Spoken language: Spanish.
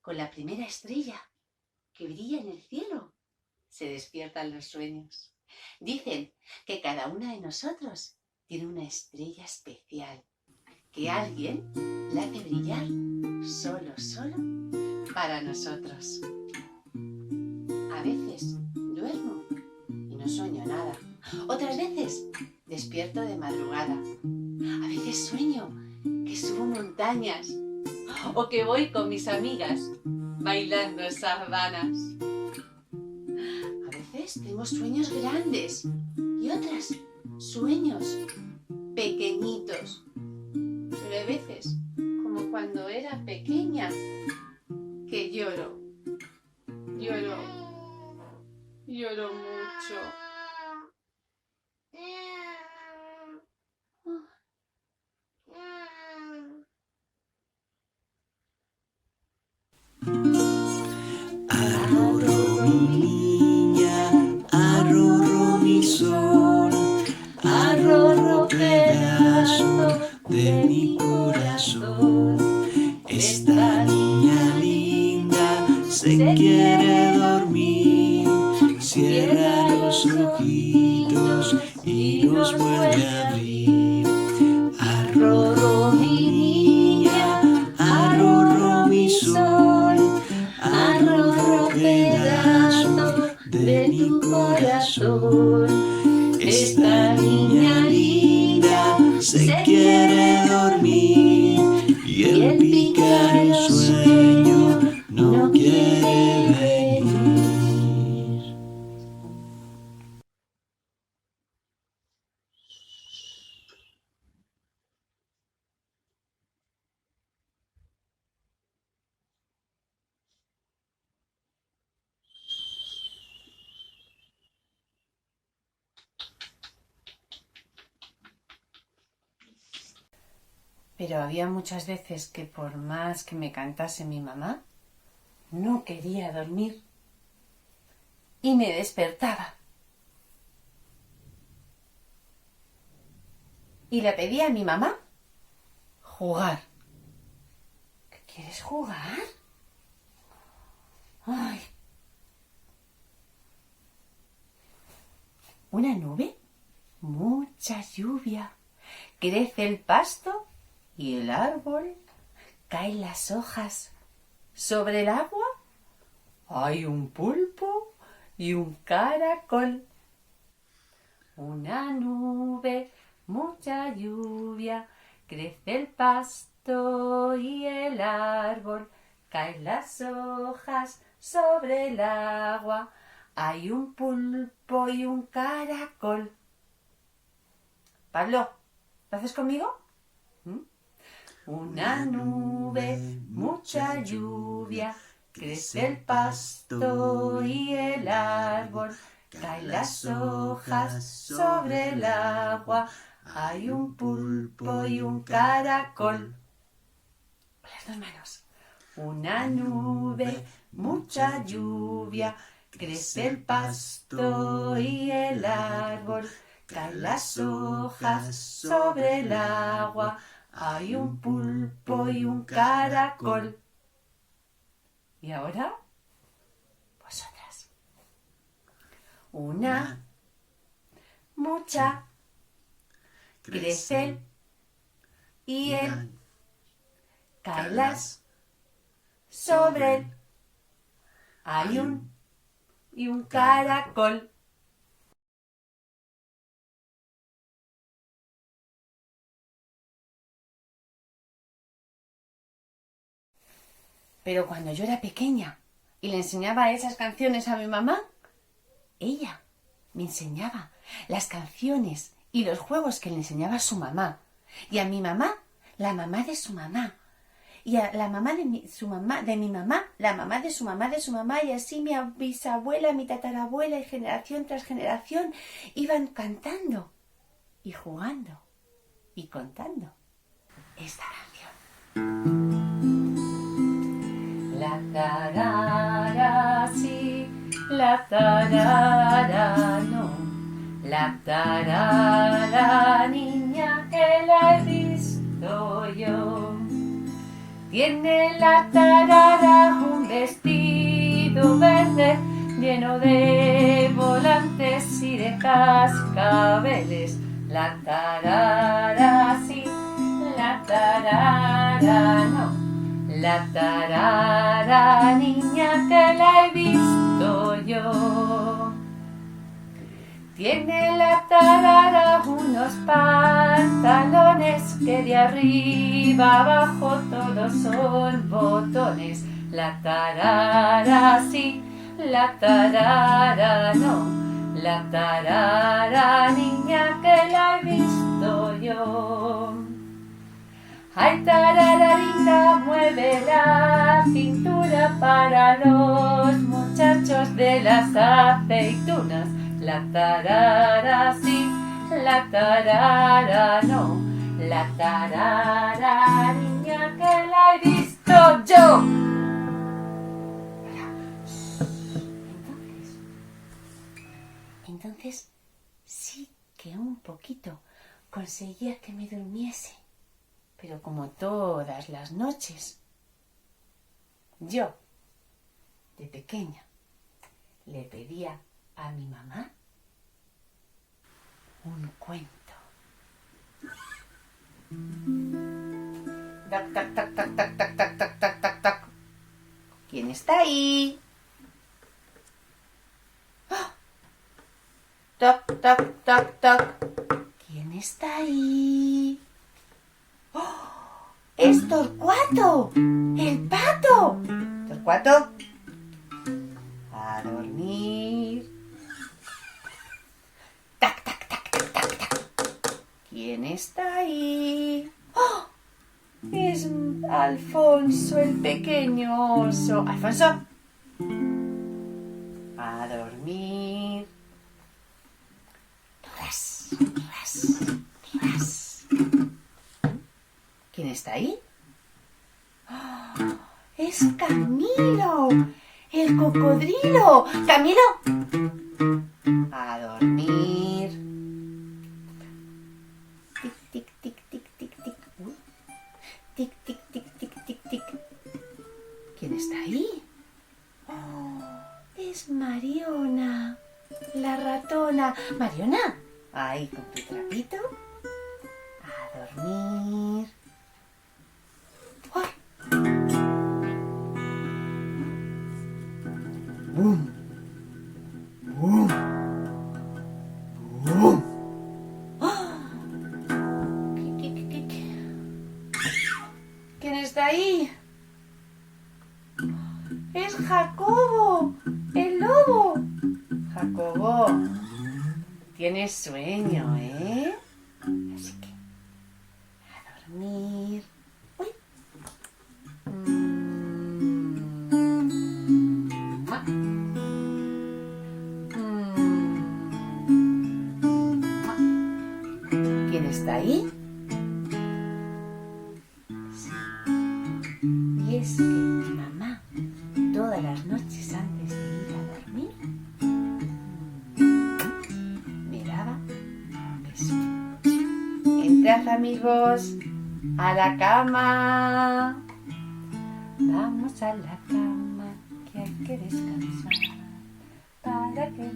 con la primera estrella que brilla en el cielo, se despiertan los sueños. Dicen que cada una de nosotros tiene una estrella especial, que alguien la hace brillar solo para nosotros. A veces duermo y no sueño nada. Otras veces despierto de madrugada. A veces sueño que subo montañas o que voy con mis amigas bailando sardanas. A veces tengo sueños grandes y otras sueños pequeñitos. Pero hay veces, como cuando era pequeña, que lloro mucho. Arrorró mi niña, arrorró mi sol, arrorró pedazo de mi corazón. Esta niña linda se quiere dormir, cierra los ojitos y los vuelve a abrir. Arrorró mi niña, arrorró mi sol, arrorró pedazo de mi corazón. Esta niña linda se quiere dormir y el pícaro sueño no quiere venir. Pero había muchas veces que por más que me cantase mi mamá, no quería dormir y me despertaba. Y le pedía a mi mamá jugar. ¿Qué quieres jugar? Ay. Una nube, mucha lluvia, crece el pasto y el árbol, caen las hojas. Sobre el agua hay un pulpo y un caracol. Una nube, mucha lluvia, crece el pasto y el árbol, caen las hojas sobre el agua. Hay un pulpo y un caracol. Pablo, ¿lo haces conmigo? Una nube, mucha lluvia, crece el pasto y el árbol, caen las hojas sobre el agua. Hay un pulpo y un caracol. Las dos manos. Una nube, mucha lluvia, crece el pasto y el árbol, caen las hojas sobre el agua. Hay un pulpo y un caracol. ¿Y ahora? Vosotras. Una, mucha, crece y el, caen las sobre él. Hay un y un caracol. Pero cuando yo era pequeña y le enseñaba esas canciones a mi mamá, ella me enseñaba las canciones y los juegos que le enseñaba a su mamá. Y a mi mamá, la mamá de su mamá. Y a la mamá de su mamá, de mi mamá, la mamá de su mamá, de su mamá. Y así mi bisabuela, mi tatarabuela y generación tras generación iban cantando y jugando y contando esta canción. La tarara sí, la tarara no, la tarara niña que la he visto yo. Tiene la tarara un un vestido verde lleno de volantes y de cascabeles. La tarara sí, la tarara no. La tarara niña que la he visto yo. Tiene la tarara unos pantalones que de arriba abajo todos son botones. La tarara sí, la tarara no. La tarara niña que la he visto yo. Ay, tarararinda, mueve la cintura para los muchachos de las aceitunas. La tarara sí, la tarara no. La tarara niña que la he visto yo. Entonces sí que un poquito conseguía que me durmiese. Pero como todas las noches, yo, de pequeña, le pedía a mi mamá un cuento. Tac, tac, tac, tac, tac, tac, tac, tac, tac, tac, tac. ¿Quién está ahí? ¡Ah! Tac, tac, tac, tac. ¿Quién está ahí? ¡Oh! ¡Es Torcuato! ¡El pato! Torcuato, a dormir. Tac, tac, tac, tac, tac, tac. ¿Quién está ahí? ¡Oh! Es Alfonso, el pequeño oso. ¡Alfonso! A dormir. Ras, ras, ras. ¿Quién está ahí? ¡Oh! ¡Es Camilo! ¡El cocodrilo! ¡Camilo! A dormir. Tic, tic, tic, tic, tic, tic. Tic, tic, tic, tic, tic, tic. ¿Quién está ahí? ¡Oh! Es Mariona, la ratona. Mariona, ahí con tu trapito. A dormir. ¡Ay! ¡Bum! ¡Bum! ¡Bum! ¡Ah! ¿Quién está ahí? ¡Es Jacobo! ¡El lobo! Jacobo, tienes sueño, ¿eh? Así que a dormir. ¡Uy! ¿Quién está ahí? Sí. Y es que mi mamá, todas las noches antes de ir a dormir, me daba un beso. Entrad, amigos, a la cama. Vamos a la cama, que hay que descansar para que